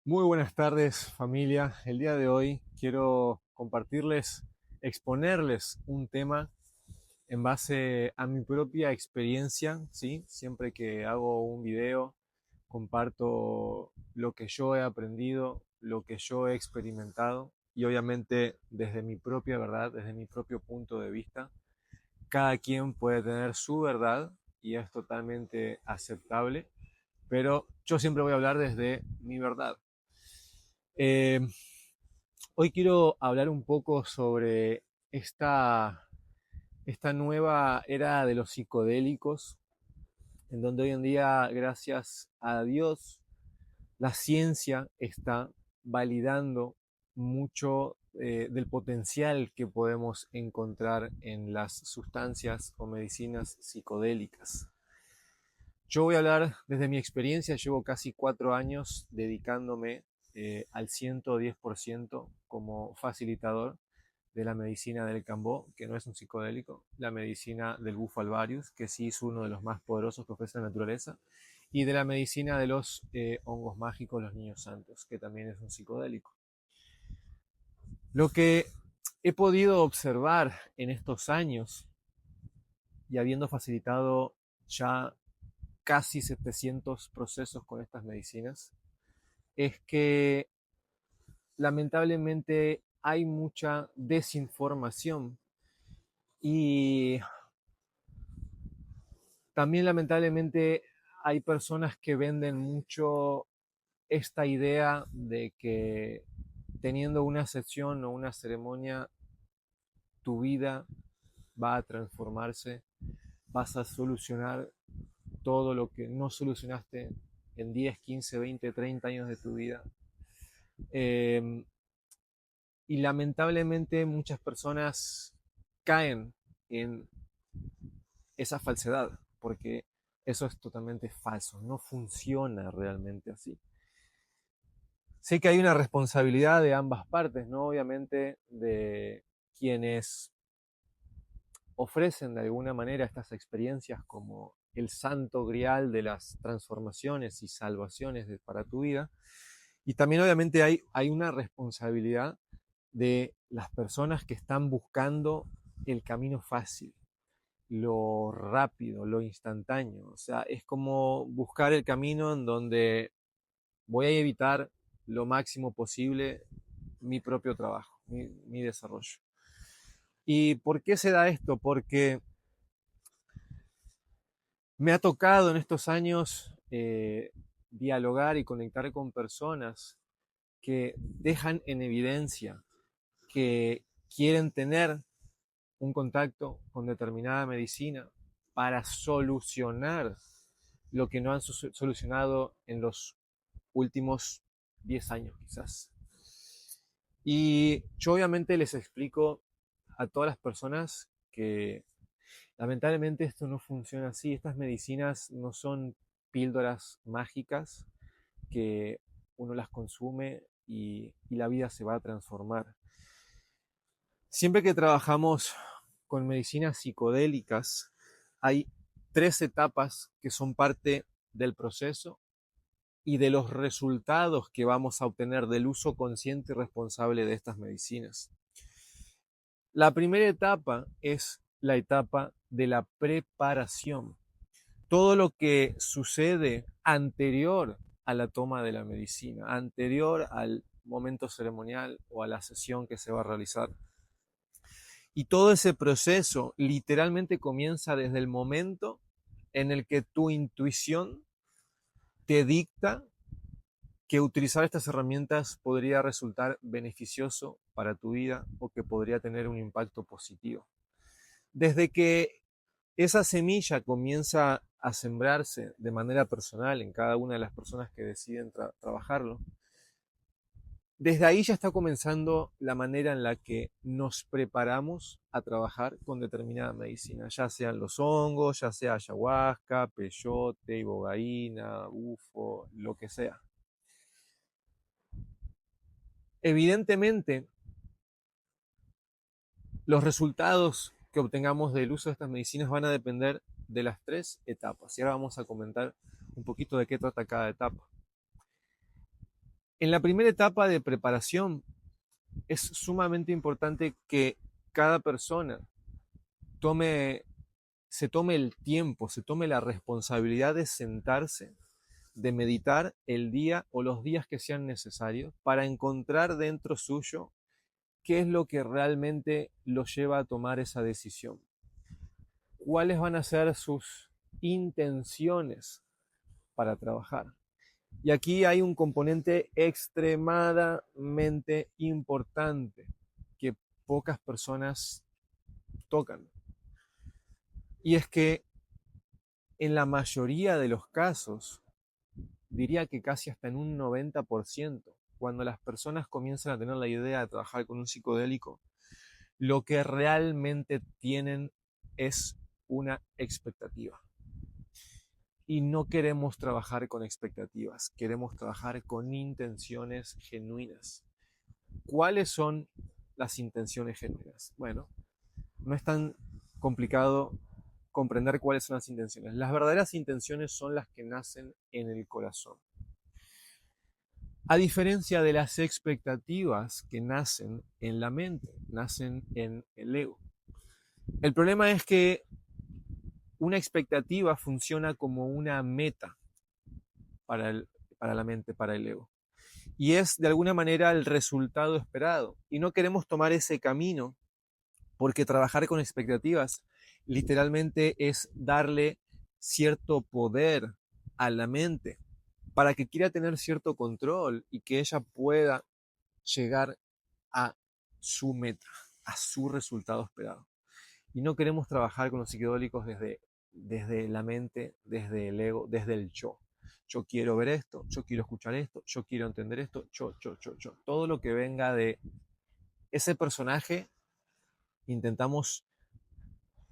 Muy buenas tardes, familia. El día de hoy quiero exponerles un tema en base a mi propia experiencia, ¿sí? Siempre que hago un video, comparto lo que yo he aprendido, lo que yo he experimentado y obviamente desde mi propia verdad, desde mi propio punto de vista. Cada quien puede tener su verdad y es totalmente aceptable, pero yo siempre voy a hablar desde mi verdad. Eh, Hoy quiero hablar un poco sobre esta nueva era de los psicodélicos, en donde hoy en día, gracias a Dios, la ciencia está validando mucho del potencial que podemos encontrar en las sustancias o medicinas psicodélicas. Yo voy a hablar desde mi experiencia, llevo casi 4 años dedicándome al 110% como facilitador de la medicina del Cambó, que no es un psicodélico, la medicina del bufo alvarius, que sí es uno de los más poderosos que ofrece la naturaleza, y de la medicina de los hongos mágicos, los niños santos, que también es un psicodélico. Lo que he podido observar en estos años, y habiendo facilitado ya casi 700 procesos con estas medicinas, es que lamentablemente hay mucha desinformación y también lamentablemente hay personas que venden mucho esta idea de que teniendo una sesión o una ceremonia, tu vida va a transformarse, vas a solucionar todo lo que no solucionaste en 10, 15, 20, 30 años de tu vida. Eh, y lamentablemente muchas personas caen en esa falsedad, porque eso es totalmente falso, no funciona realmente así. Sé que hay una responsabilidad de ambas partes, ¿no? Obviamente de quienes ofrecen de alguna manera estas experiencias como el santo grial de las transformaciones y salvaciones para tu vida. Y también obviamente hay una responsabilidad de las personas que están buscando el camino fácil, lo rápido, lo instantáneo. O sea, es como buscar el camino en donde voy a evitar lo máximo posible mi propio trabajo, mi desarrollo. ¿Y por qué se da esto? Porque me ha tocado en estos años dialogar y conectar con personas que dejan en evidencia que quieren tener un contacto con determinada medicina para solucionar lo que no han solucionado en los últimos 10 años quizás. Y yo obviamente les explico a todas las personas que lamentablemente esto no funciona así. Estas medicinas no son píldoras mágicas que uno las consume y la vida se va a transformar. Siempre que trabajamos con medicinas psicodélicas, hay 3 etapas que son parte del proceso y de los resultados que vamos a obtener del uso consciente y responsable de estas medicinas. La primera etapa es la etapa de la preparación. Todo lo que sucede anterior a la toma de la medicina, anterior al momento ceremonial o a la sesión que se va a realizar. Y todo ese proceso literalmente comienza desde el momento en el que tu intuición te dicta que utilizar estas herramientas podría resultar beneficioso para tu vida o que podría tener un impacto positivo. Desde que esa semilla comienza a sembrarse de manera personal en cada una de las personas que deciden trabajarlo, desde ahí ya está comenzando la manera en la que nos preparamos a trabajar con determinada medicina, ya sean los hongos, ya sea ayahuasca, peyote, ibogaína, bufo, lo que sea. Evidentemente, los resultados que obtengamos del uso de estas medicinas van a depender de las 3 etapas. Y ahora vamos a comentar un poquito de qué trata cada etapa. En la primera etapa de preparación es sumamente importante que cada persona tome, se tome el tiempo, se tome la responsabilidad de sentarse, de meditar el día o los días que sean necesarios para encontrar dentro suyo qué es lo que realmente lo lleva a tomar esa decisión. ¿Cuáles van a ser sus intenciones para trabajar? Y aquí hay un componente extremadamente importante que pocas personas tocan. Y es que en la mayoría de los casos, diría que casi hasta en un 90%, cuando las personas comienzan a tener la idea de trabajar con un psicodélico, lo que realmente tienen es una expectativa. Y no queremos trabajar con expectativas, queremos trabajar con intenciones genuinas. ¿Cuáles son las intenciones genuinas? Bueno, no es tan complicado comprender cuáles son las intenciones. Las verdaderas intenciones son las que nacen en el corazón. A diferencia de las expectativas que nacen en la mente, nacen en el ego. El problema es que una expectativa funciona como una meta para, para la mente, para el ego. Y es de alguna manera el resultado esperado. Y no queremos tomar ese camino porque trabajar con expectativas literalmente es darle cierto poder a la mente para que quiera tener cierto control y que ella pueda llegar a su meta, a su resultado esperado. Y no queremos trabajar con los psicodélicos desde la mente, desde el ego, desde el yo. Yo quiero ver esto, yo quiero escuchar esto, yo quiero entender esto, yo. Todo lo que venga de ese personaje, intentamos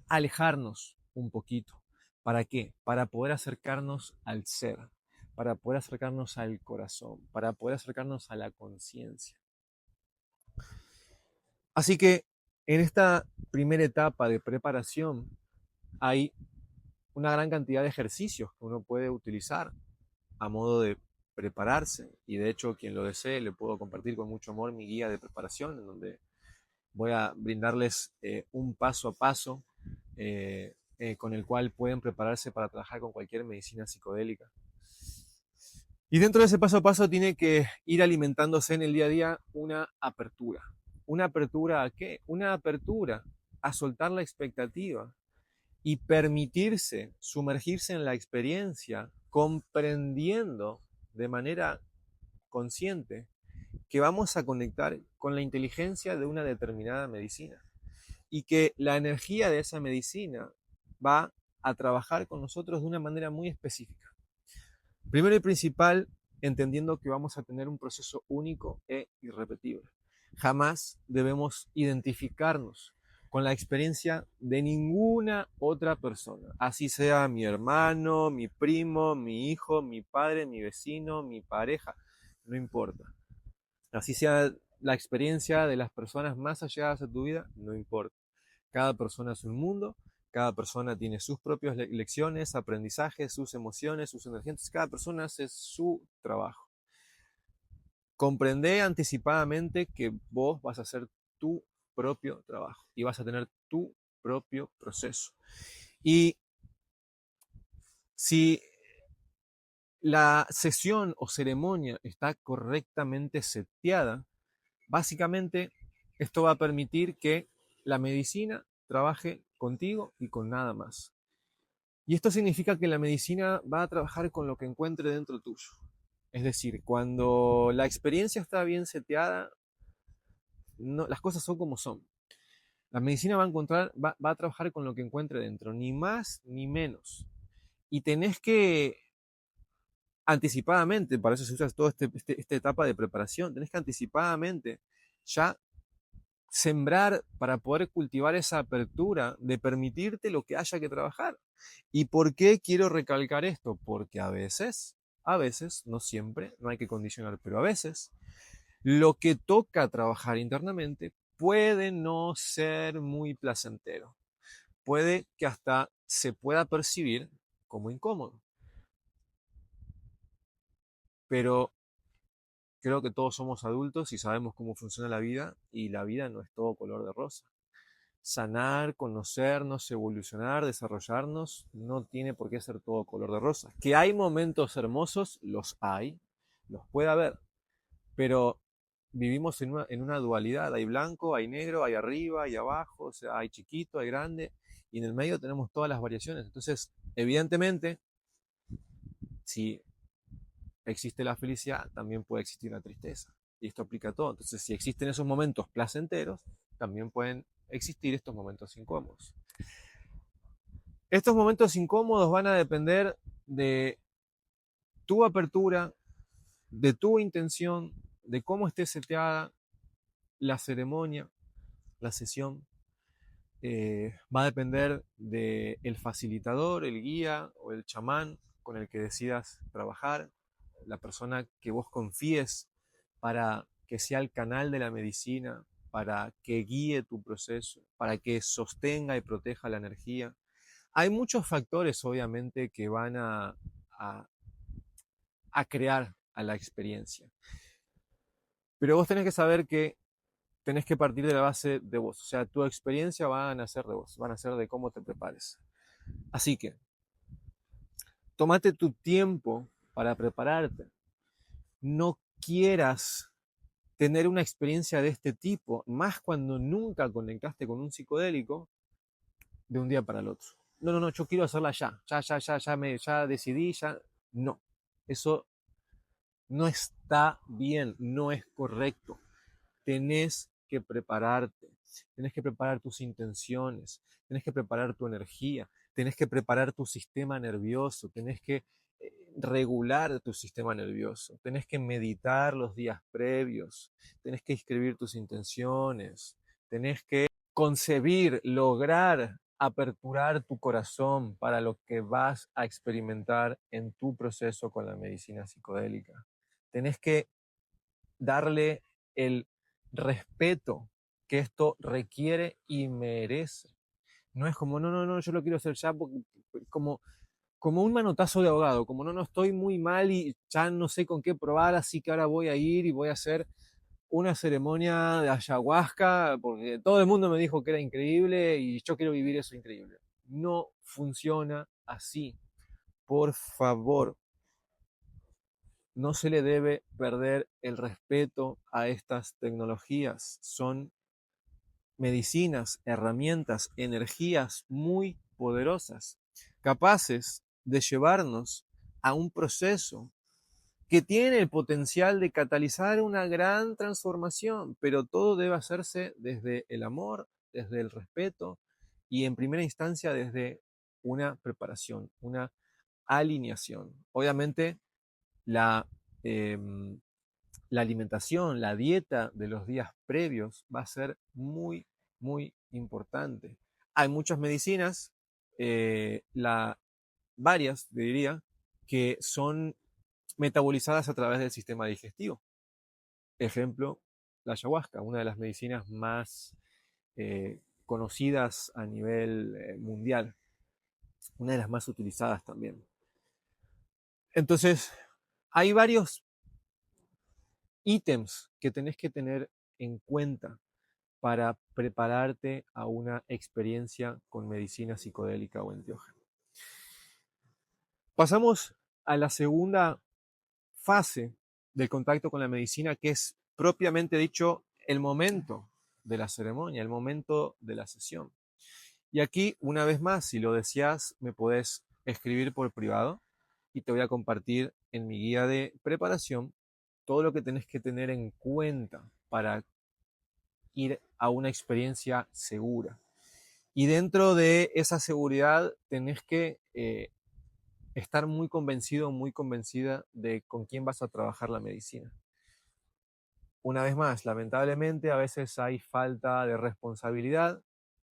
alejarnos un poquito. ¿Para qué? Para poder acercarnos al ser, para poder acercarnos al corazón, para poder acercarnos a la conciencia. Así que en esta primera etapa de preparación hay una gran cantidad de ejercicios que uno puede utilizar a modo de prepararse, y de hecho quien lo desee le puedo compartir con mucho amor mi guía de preparación en donde voy a brindarles un paso a paso con el cual pueden prepararse para trabajar con cualquier medicina psicodélica. Y dentro de ese paso a paso tiene que ir alimentándose en el día a día una apertura. ¿Una apertura a qué? Una apertura a soltar la expectativa y permitirse sumergirse en la experiencia, comprendiendo de manera consciente que vamos a conectar con la inteligencia de una determinada medicina y que la energía de esa medicina va a trabajar con nosotros de una manera muy específica. Primero y principal, entendiendo que vamos a tener un proceso único e irrepetible. Jamás debemos identificarnos con la experiencia de ninguna otra persona, así sea mi hermano, mi primo, mi hijo, mi padre, mi vecino, mi pareja, no importa. Así sea la experiencia de las personas más allegadas a tu vida, no importa. Cada persona es un mundo, cada persona tiene sus propias lecciones, aprendizajes, sus emociones, sus energías, cada persona hace su trabajo. Comprende anticipadamente que vos vas a hacer tu propio trabajo y vas a tener tu propio proceso. Y si la sesión o ceremonia está correctamente seteada, básicamente esto va a permitir que la medicina trabaje contigo y con nada más. Y esto significa que la medicina va a trabajar con lo que encuentre dentro tuyo. Es decir, cuando la experiencia está bien seteada, no, las cosas son como son. La medicina va a trabajar con lo que encuentre dentro, ni más ni menos. Y tenés que anticipadamente, para eso se usa toda esta etapa de preparación, tenés que anticipadamente ya sembrar para poder cultivar esa apertura de permitirte lo que haya que trabajar. ¿Y por qué quiero recalcar esto? Porque a veces, no siempre, no hay que condicionar, pero a veces, lo que toca trabajar internamente puede no ser muy placentero. Puede que hasta se pueda percibir como incómodo. Pero creo que todos somos adultos y sabemos cómo funciona la vida y la vida no es todo color de rosa. Sanar, conocernos, evolucionar, desarrollarnos, no tiene por qué ser todo color de rosa. Que hay momentos hermosos, los hay, los puede haber, pero vivimos en una dualidad, hay blanco, hay negro, hay arriba, hay abajo, o sea, hay chiquito, hay grande, y en el medio tenemos todas las variaciones. Entonces, evidentemente, si existe la felicidad, también puede existir la tristeza. Y esto aplica a todo. Entonces, si existen esos momentos placenteros, también pueden existir estos momentos incómodos. Estos momentos incómodos van a depender de tu apertura, de tu intención, de cómo esté seteada la ceremonia, la sesión. Va a depender del facilitador, el guía o el chamán con el que decidas trabajar, la persona que vos confíes para que sea el canal de la medicina, para que guíe tu proceso, para que sostenga y proteja la energía. Hay muchos factores, obviamente, que van a, a crear a la experiencia. Pero vos tenés que saber que tenés que partir de la base de vos. O sea, tu experiencia va a nacer de vos, va a nacer de cómo te prepares. Así que, tómate tu tiempo para prepararte. No quieras tener una experiencia de este tipo, más cuando nunca conectaste con un psicodélico, de un día para el otro. No, no, no, yo quiero hacerla ya decidí, ya. No, eso no está bien, no es correcto. Tenés que prepararte, tenés que preparar tus intenciones, tenés que preparar tu energía, tenés que preparar tu sistema nervioso, tenés que regular tu sistema nervioso, tenés que meditar los días previos, tenés que escribir tus intenciones, tenés que concebir, lograr aperturar tu corazón para lo que vas a experimentar en tu proceso con la medicina psicodélica. Tenés que darle el respeto que esto requiere y merece. No es como, no, no, no, yo lo quiero hacer ya, porque, como un manotazo de ahogado, como no, no estoy muy mal y ya no sé con qué probar, así que ahora voy a ir y voy a hacer una ceremonia de ayahuasca, porque todo el mundo me dijo que era increíble y yo quiero vivir eso increíble. No funciona así. Por favor, no se le debe perder el respeto a estas tecnologías. Son medicinas, herramientas, energías muy poderosas, capaces de llevarnos a un proceso que tiene el potencial de catalizar una gran transformación, pero todo debe hacerse desde el amor, desde el respeto y en primera instancia desde una preparación, una alineación. Obviamente la, eh, la alimentación, la dieta de los días previos va a ser muy, muy importante. Hay muchas medicinas, varias, diría, que son metabolizadas a través del sistema digestivo. Ejemplo, la ayahuasca, una de las medicinas más conocidas a nivel mundial, una de las más utilizadas también. Entonces, hay varios ítems que tenés que tener en cuenta para prepararte a una experiencia con medicina psicodélica o enteógena. Pasamos a la segunda fase del contacto con la medicina, que es propiamente dicho el momento de la ceremonia, el momento de la sesión. Y aquí, una vez más, si lo deseas, me podés escribir por privado y te voy a compartir en mi guía de preparación todo lo que tenés que tener en cuenta para ir a una experiencia segura. Y dentro de esa seguridad tenés que estar muy convencido, muy convencida de con quién vas a trabajar la medicina. Una vez más, lamentablemente a veces hay falta de responsabilidad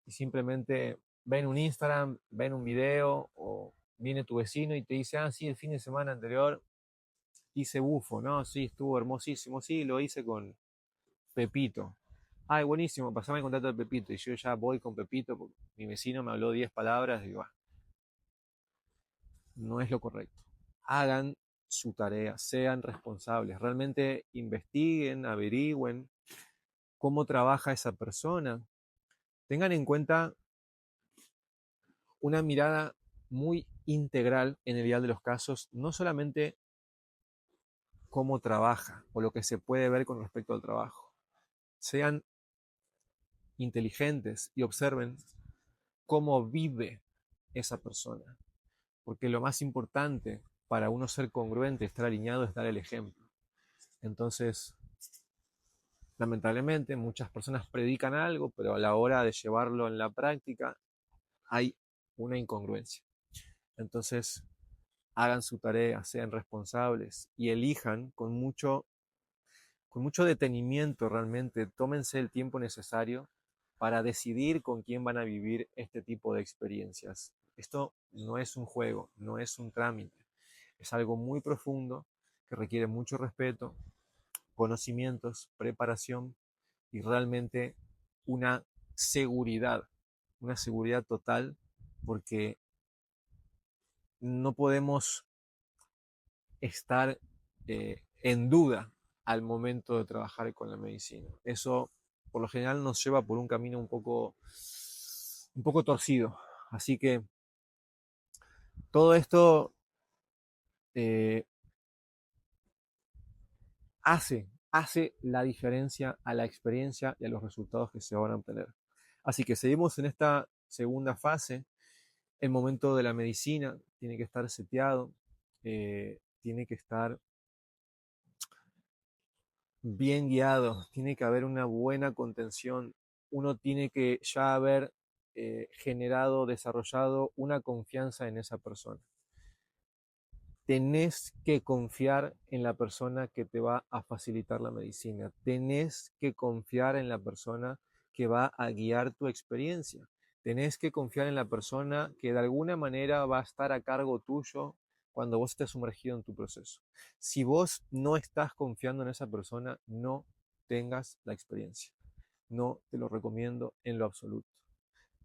y simplemente ven un Instagram, ven un video o viene tu vecino y te dice, ah, sí, el fin de semana anterior hice bufo, ¿no? Sí, estuvo hermosísimo, sí, lo hice con Pepito. Ay, buenísimo, pasame el contacto de Pepito. Y yo ya voy con Pepito, porque mi vecino me habló 10 palabras y digo, no es lo correcto. Hagan su tarea, sean responsables, realmente investiguen, averigüen cómo trabaja esa persona. Tengan en cuenta una mirada muy integral en el ideal de los casos, no solamente cómo trabaja o lo que se puede ver con respecto al trabajo. Sean inteligentes y observen cómo vive esa persona, porque lo más importante para uno ser congruente, estar alineado, es dar el ejemplo. Entonces, lamentablemente, muchas personas predican algo, pero a la hora de llevarlo en la práctica hay una incongruencia. Entonces, hagan su tarea, sean responsables y elijan con mucho detenimiento realmente, tómense el tiempo necesario para decidir con quién van a vivir este tipo de experiencias. Esto no es un juego, no es un trámite, es algo muy profundo que requiere mucho respeto, conocimientos, preparación y realmente una una seguridad total, porque no podemos estar en duda al momento de trabajar con la medicina. Eso por lo general nos lleva por un camino un poco torcido. Así que todo esto eh, hace la diferencia a la experiencia y a los resultados que se van a obtener. Así que seguimos en esta segunda fase. El momento de la medicina tiene que estar seteado, tiene que estar bien guiado, tiene que haber una buena contención, uno tiene que ya haber generado, desarrollado una confianza en esa persona. Tenés que confiar en la persona que te va a facilitar la medicina, tenés que confiar en la persona que va a guiar tu experiencia, tenés que confiar en la persona que de alguna manera va a estar a cargo tuyo cuando vos estés sumergido en tu proceso. Si vos no estás confiando en esa persona, no tengas la experiencia. No te lo recomiendo en lo absoluto.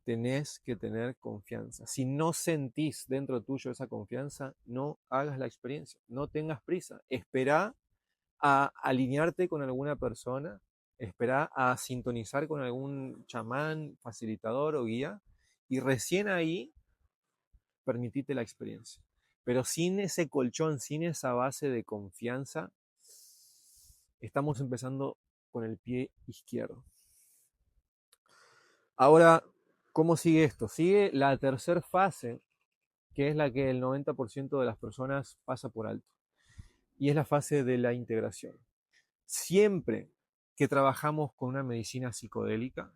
Tenés que tener confianza. Si no sentís dentro tuyo esa confianza, no hagas la experiencia, no tengas prisa. Espera a alinearte con alguna persona, espera a sintonizar con algún chamán, facilitador o guía, y recién ahí permitite la experiencia. Pero sin ese colchón, sin esa base de confianza, estamos empezando con el pie izquierdo. Ahora, ¿cómo sigue esto? Sigue la tercera fase, que es la que el 90% de las personas pasa por alto, y es la fase de la integración. Siempre que trabajamos con una medicina psicodélica,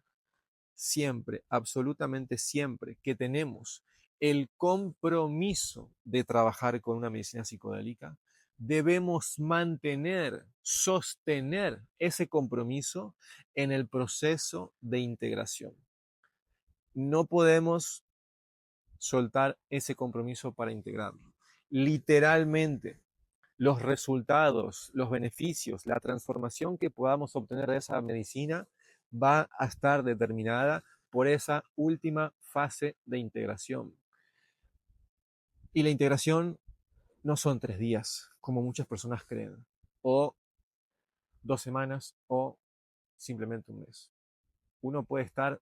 siempre, absolutamente siempre que tenemos el compromiso de trabajar con una medicina psicodélica, debemos mantener, sostener ese compromiso en el proceso de integración. No podemos soltar ese compromiso para integrarlo. Literalmente, los resultados, los beneficios, la transformación que podamos obtener de esa medicina va a estar determinada por esa última fase de integración. Y la integración no son 3 días, como muchas personas creen, o 2 semanas, o simplemente un mes. Uno puede estar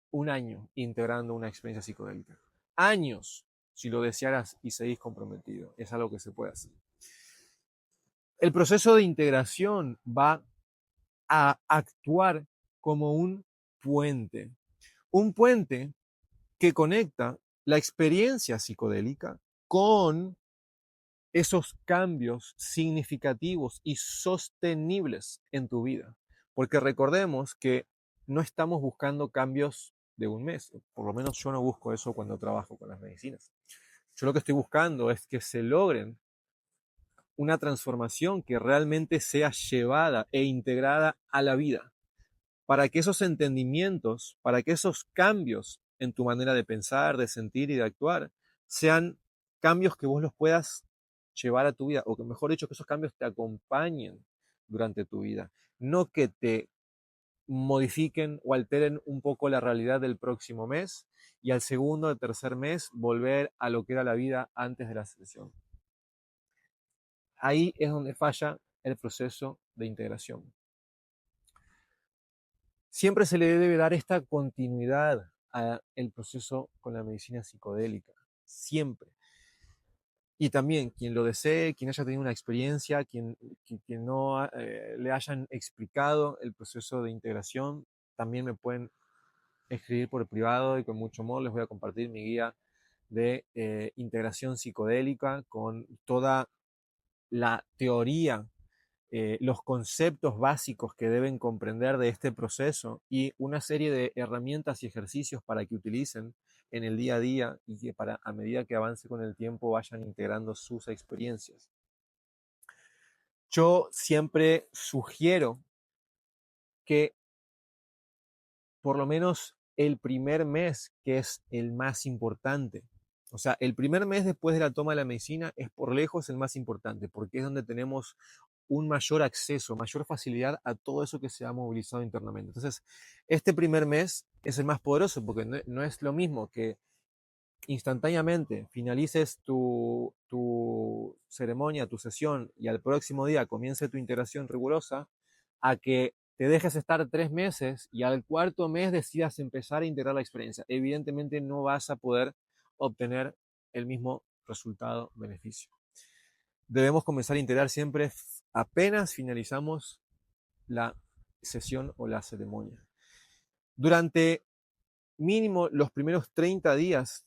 un año integrando una experiencia psicodélica. Años, si lo desearas y seguís comprometido. Es algo que se puede hacer. El proceso de integración va a actuar como un puente que conecta la experiencia psicodélica con esos cambios significativos y sostenibles en tu vida. Porque recordemos que no estamos buscando cambios de un mes, por lo menos yo no busco eso cuando trabajo con las medicinas. Yo lo que estoy buscando es que se logren una transformación que realmente sea llevada e integrada a la vida, para que esos entendimientos, para que esos cambios en tu manera de pensar, de sentir y de actuar, sean cambios que vos los puedas llevar a tu vida, o que mejor dicho, que esos cambios te acompañen durante tu vida, no que te modifiquen o alteren un poco la realidad del próximo mes y al segundo o tercer mes volver a lo que era la vida antes de la sesión. ahí es donde falla el proceso de integración. Siempre se le debe dar esta continuidad al proceso con la medicina psicodélica, siempre. Y también quien lo desee, quien haya tenido una experiencia, quien no le hayan explicado el proceso de integración, también me pueden escribir por privado y con mucho amor les voy a compartir mi guía de integración psicodélica con toda la teoría, los conceptos básicos que deben comprender de este proceso y una serie de herramientas y ejercicios para que utilicen en el día a día y que a medida que avance con el tiempo vayan integrando sus experiencias. Yo siempre sugiero que por lo menos el primer mes, que es el más importante, o sea, el primer mes después de la toma de la medicina es por lejos el más importante, porque es donde tenemos un mayor acceso, mayor facilidad a todo eso que se ha movilizado internamente. Entonces, este primer mes es el más poderoso, porque no es lo mismo que instantáneamente finalices tu ceremonia, tu sesión, y al próximo día comience tu integración rigurosa, a que te dejes estar 3 meses y al cuarto mes decidas empezar a integrar la experiencia. Evidentemente no vas a poder obtener el mismo resultado, beneficio. Debemos comenzar a integrar siempre apenas finalizamos la sesión o la ceremonia. Durante mínimo los primeros 30 días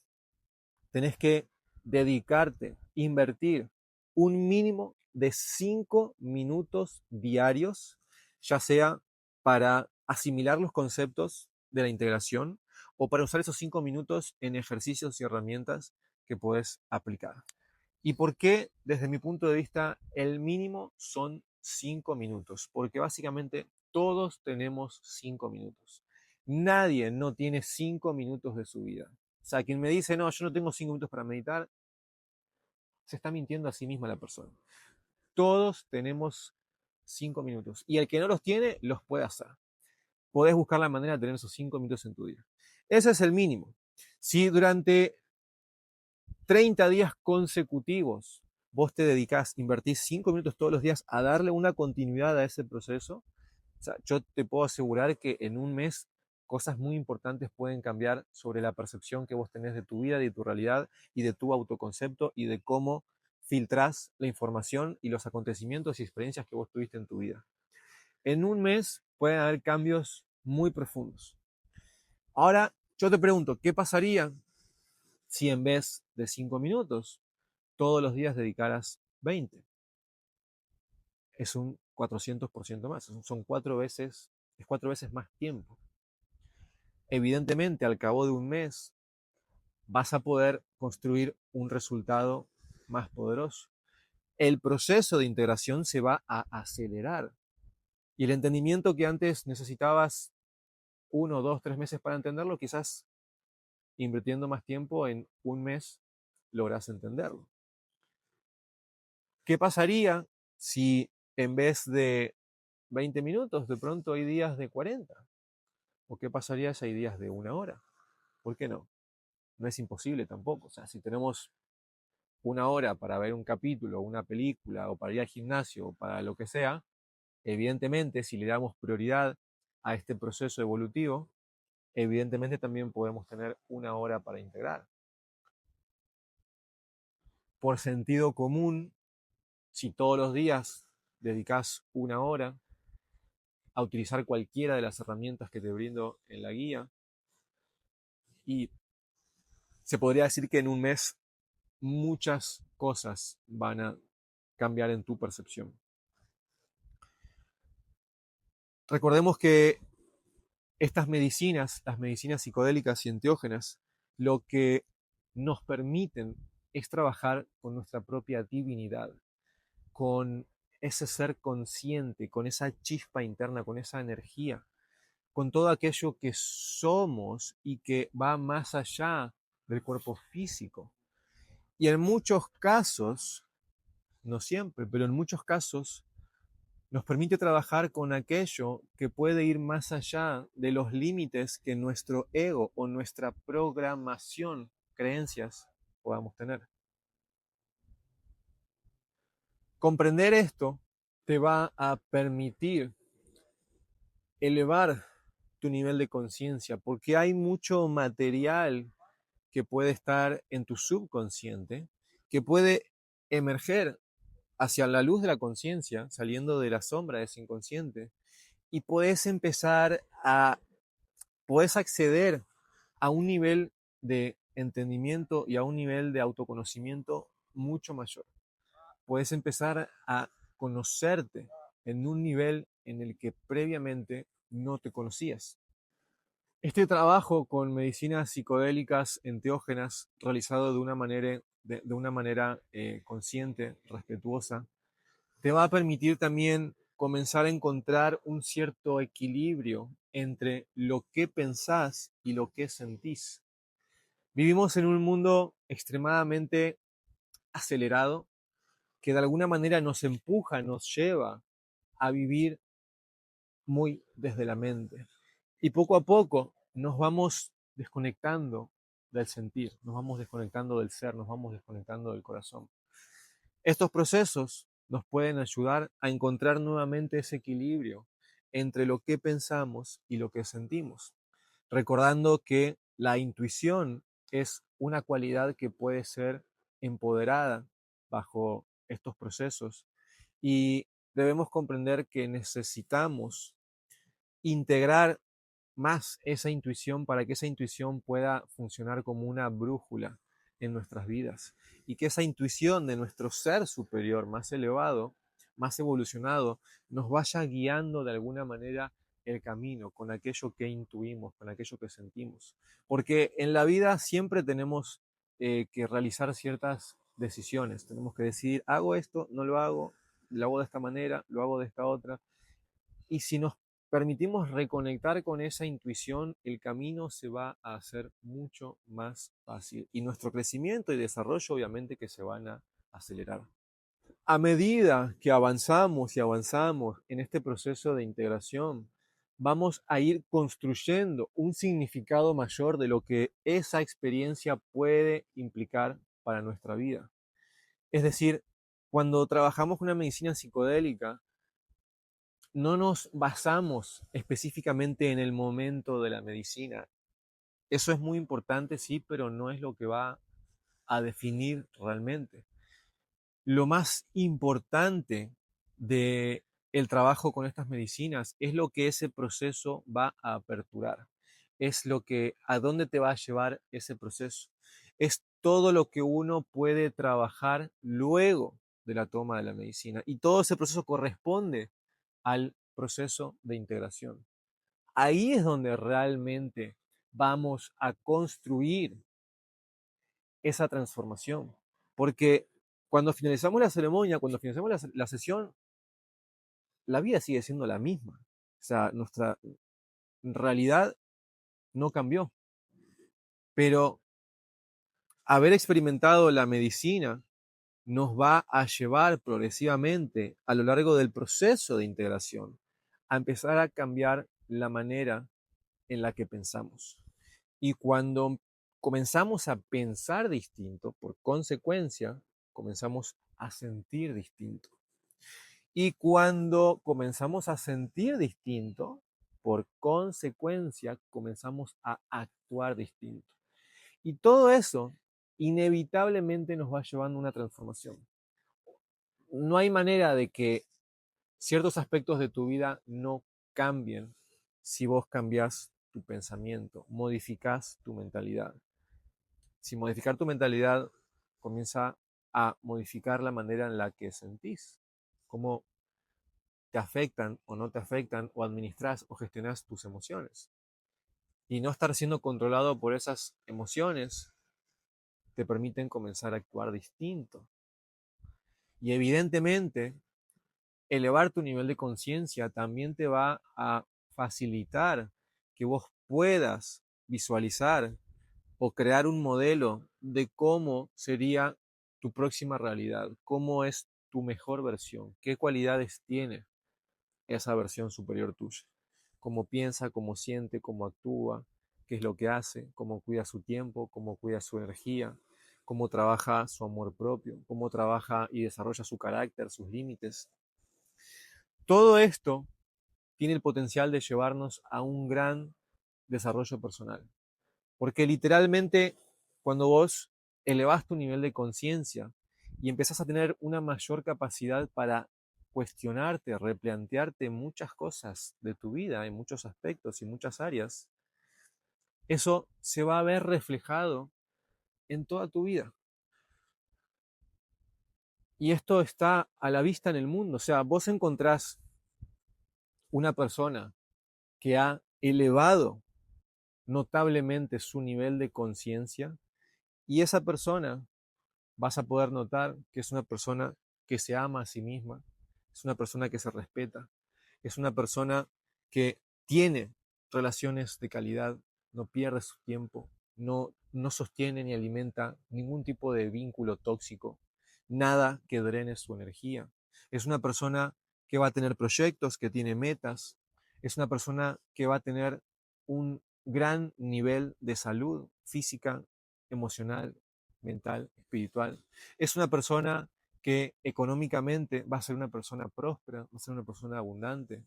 tenés que dedicarte, invertir un mínimo de 5 minutos diarios, ya sea para asimilar los conceptos de la integración o para usar esos 5 minutos en ejercicios y herramientas que puedes aplicar. ¿Y por qué, desde mi punto de vista, el mínimo son 5 minutos? Porque básicamente todos tenemos 5 minutos. Nadie no tiene 5 minutos de su vida. O sea, quien me dice, no, yo no tengo 5 minutos para meditar, se está mintiendo a sí misma la persona. Todos tenemos 5 minutos. Y el que no los tiene, los puede hacer. Podés buscar la manera de tener esos 5 minutos en tu día. Ese es el mínimo. Si durante 30 días consecutivos vos te dedicás, invertís 5 minutos todos los días a darle una continuidad a ese proceso, o sea, yo te puedo asegurar que en un mes cosas muy importantes pueden cambiar sobre la percepción que vos tenés de tu vida, de tu realidad y de tu autoconcepto y de cómo filtrás la información y los acontecimientos y experiencias que vos tuviste en tu vida. En un mes pueden haber cambios muy profundos. Ahora, yo te pregunto, ¿qué pasaría si en vez de 5 minutos todos los días dedicaras 20? Es un 400% más, son 4 veces, es 4 veces más tiempo. Evidentemente, al cabo de un mes, vas a poder construir un resultado más poderoso. El proceso de integración se va a acelerar. Y el entendimiento que antes necesitabas 1, 2, 3 meses para entenderlo, quizás invirtiendo más tiempo en un mes logras entenderlo. ¿Qué pasaría si en vez de 20 minutos de pronto hay días de 40? ¿O qué pasaría si hay días de 1 hora? ¿Por qué no? No es imposible tampoco. O sea, si tenemos 1 hora para ver un capítulo, una película, o para ir al gimnasio, o para lo que sea, evidentemente, si le damos prioridad a este proceso evolutivo, evidentemente también podemos tener 1 hora para integrar. Por sentido común, si todos los días dedicas 1 hora a utilizar cualquiera de las herramientas que te brindo en la guía, y se podría decir que en un mes muchas cosas van a cambiar en tu percepción. Recordemos que estas medicinas, las medicinas psicodélicas y enteógenas, lo que nos permiten es trabajar con nuestra propia divinidad, con ese ser consciente, con esa chispa interna, con esa energía, con todo aquello que somos y que va más allá del cuerpo físico. Y en muchos casos, no siempre, pero en muchos casos, nos permite trabajar con aquello que puede ir más allá de los límites que nuestro ego o nuestra programación, creencias, podamos tener. Comprender esto te va a permitir elevar tu nivel de conciencia, porque hay mucho material que puede estar en tu subconsciente, que puede emerger hacia la luz de la conciencia, saliendo de la sombra de ese inconsciente, y puedes acceder a un nivel de entendimiento y a un nivel de autoconocimiento mucho mayor. Puedes empezar a conocerte en un nivel en el que previamente no te conocías. Este trabajo con medicinas psicodélicas enteógenas, realizado de una manera consciente, respetuosa, te va a permitir también comenzar a encontrar un cierto equilibrio entre lo que pensás y lo que sentís. Vivimos en un mundo extremadamente acelerado que de alguna manera nos empuja, nos lleva a vivir muy desde la mente. Y poco a poco nos vamos desconectando del sentir, nos vamos desconectando del ser, nos vamos desconectando del corazón. Estos procesos nos pueden ayudar a encontrar nuevamente ese equilibrio entre lo que pensamos y lo que sentimos, recordando que la intuición es una cualidad que puede ser empoderada bajo estos procesos y debemos comprender que necesitamos integrar más esa intuición para que esa intuición pueda funcionar como una brújula en nuestras vidas y que esa intuición de nuestro ser superior más elevado, más evolucionado, nos vaya guiando de alguna manera el camino con aquello que intuimos, con aquello que sentimos. Porque en la vida siempre tenemos que realizar ciertas decisiones. Tenemos que decidir, hago esto, no lo hago de esta manera, lo hago de esta otra. Y si nos permitimos reconectar con esa intuición, el camino se va a hacer mucho más fácil. Y nuestro crecimiento y desarrollo obviamente que se van a acelerar. A medida que avanzamos y avanzamos en este proceso de integración, vamos a ir construyendo un significado mayor de lo que esa experiencia puede implicar para nuestra vida. Es decir, cuando trabajamos con una medicina psicodélica, no nos basamos específicamente en el momento de la medicina. Eso es muy importante, sí, pero no es lo que va a definir realmente. Lo más importante de el trabajo con estas medicinas es lo que ese proceso va a aperturar. Es lo que a dónde te va a llevar ese proceso. Es todo lo que uno puede trabajar luego de la toma de la medicina. Y todo ese proceso corresponde al proceso de integración. Ahí es donde realmente vamos a construir esa transformación. Porque cuando finalizamos la ceremonia, cuando finalizamos la sesión, la vida sigue siendo la misma. O sea, nuestra realidad no cambió. Pero haber experimentado la medicina nos va a llevar progresivamente a lo largo del proceso de integración a empezar a cambiar la manera en la que pensamos. Y cuando comenzamos a pensar distinto, por consecuencia, comenzamos a sentir distinto. Y cuando comenzamos a sentir distinto, por consecuencia, comenzamos a actuar distinto. Y todo eso inevitablemente nos va llevando a una transformación. No hay manera de que ciertos aspectos de tu vida no cambien si vos cambias tu pensamiento, modificás tu mentalidad. Si modificar tu mentalidad comienza a modificar la manera en la que sentís, cómo te afectan o no te afectan, o administras o gestionas tus emociones. Y no estar siendo controlado por esas emociones te permiten comenzar a actuar distinto. Y evidentemente, elevar tu nivel de conciencia también te va a facilitar que vos puedas visualizar o crear un modelo de cómo sería tu próxima realidad, cómo es tu mejor versión, qué cualidades tiene esa versión superior tuya, cómo piensa, cómo siente, cómo actúa, qué es lo que hace, cómo cuida su tiempo, cómo cuida su energía, cómo trabaja su amor propio, cómo trabaja y desarrolla su carácter, sus límites. Todo esto tiene el potencial de llevarnos a un gran desarrollo personal. Porque literalmente cuando vos elevás tu nivel de conciencia y empezás a tener una mayor capacidad para cuestionarte, replantearte muchas cosas de tu vida, en muchos aspectos y muchas áreas, eso se va a ver reflejado en toda tu vida. Y esto está a la vista en el mundo. O sea, vos encontrás una persona que ha elevado notablemente su nivel de conciencia y esa persona vas a poder notar que es una persona que se ama a sí misma, es una persona que se respeta, es una persona que tiene relaciones de calidad, no pierde su tiempo, no sostiene ni alimenta ningún tipo de vínculo tóxico, nada que drene su energía. Es una persona que va a tener proyectos, que tiene metas, es una persona que va a tener un gran nivel de salud física, emocional, mental, espiritual. Es una persona que económicamente va a ser una persona próspera, va a ser una persona abundante.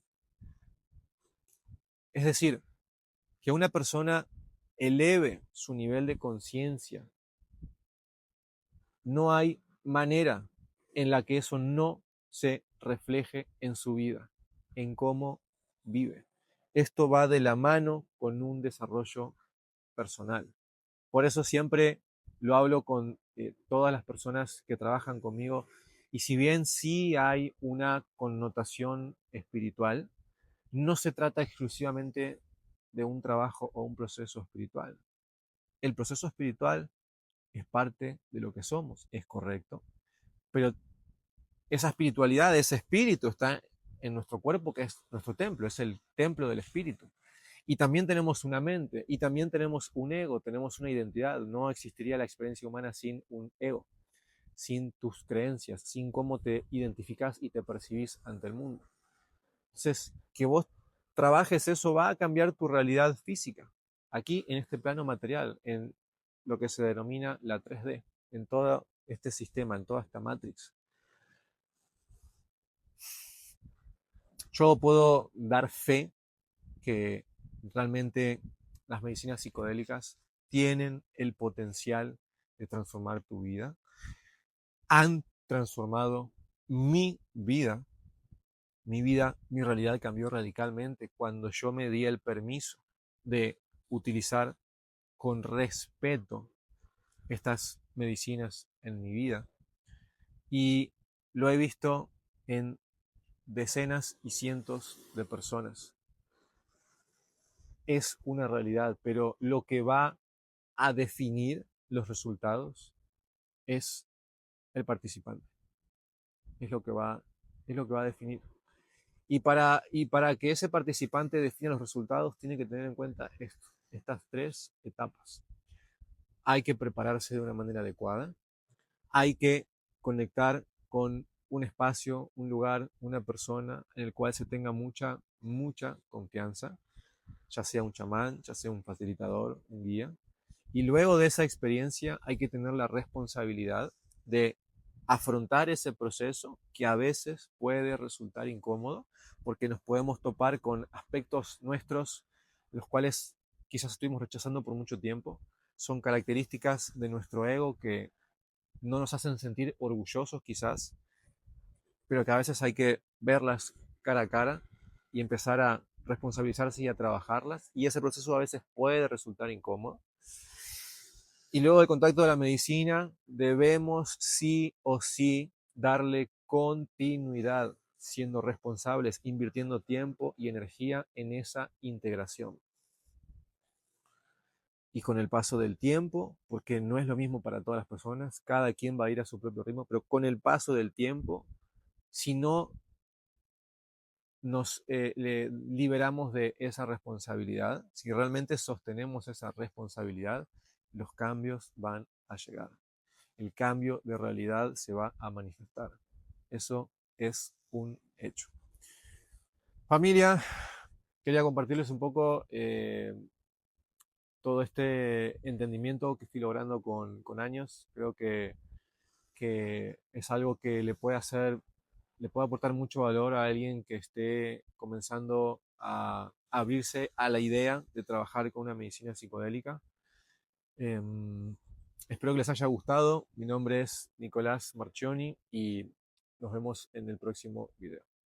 Es decir, que una persona eleve su nivel de conciencia. No hay manera en la que eso no se refleje en su vida, en cómo vive. Esto va de la mano con un desarrollo personal. Por eso siempre lo hablo con todas las personas que trabajan conmigo y si bien sí hay una connotación espiritual, no se trata exclusivamente de un trabajo o un proceso espiritual. El proceso espiritual es parte de lo que somos, es correcto, pero esa espiritualidad, ese espíritu está en nuestro cuerpo, que es nuestro templo, es el templo del espíritu. Y también tenemos una mente, y también tenemos un ego, tenemos una identidad. No existiría la experiencia humana sin un ego, sin tus creencias, sin cómo te identificás y te percibís ante el mundo. Entonces, que vos trabajes eso va a cambiar tu realidad física, aquí en este plano material, en lo que se denomina la 3D, en todo este sistema, en toda esta matrix. Yo puedo dar fe que realmente las medicinas psicodélicas tienen el potencial de transformar tu vida. Han transformado mi vida. Mi vida, mi realidad cambió radicalmente cuando yo me di el permiso de utilizar con respeto estas medicinas en mi vida. Y lo he visto en decenas y cientos de personas. Es una realidad, pero lo que va a definir los resultados es el participante. Es lo que va, es lo que va a definir. Y para que ese participante defina los resultados, tiene que tener en cuenta esto, estas tres etapas. Hay que prepararse de una manera adecuada, hay que conectar con un espacio, un lugar, una persona en el cual se tenga mucha confianza, ya sea un chamán, ya sea un facilitador, un guía. Y luego de esa experiencia hay que tener la responsabilidad de afrontar ese proceso que a veces puede resultar incómodo porque nos podemos topar con aspectos nuestros los cuales quizás estuvimos rechazando por mucho tiempo. Son características de nuestro ego que no nos hacen sentir orgullosos quizás, pero que a veces hay que verlas cara a cara y empezar a responsabilizarse y a trabajarlas. Y ese proceso a veces puede resultar incómodo. Y luego del contacto de la medicina, debemos sí o sí darle continuidad, siendo responsables, invirtiendo tiempo y energía en esa integración. Y con el paso del tiempo, porque no es lo mismo para todas las personas, cada quien va a ir a su propio ritmo, pero con el paso del tiempo, si no nos liberamos de esa responsabilidad, si realmente sostenemos esa responsabilidad, los cambios van a llegar. El cambio de realidad se va a manifestar. Eso es un hecho. Familia, quería compartirles un poco todo este entendimiento que estoy logrando con años. Creo que es algo que le puede aportar mucho valor a alguien que esté comenzando a abrirse a la idea de trabajar con una medicina psicodélica. Em, Espero que les haya gustado. Mi nombre es Nicolás Marchioni y nos vemos en el próximo video.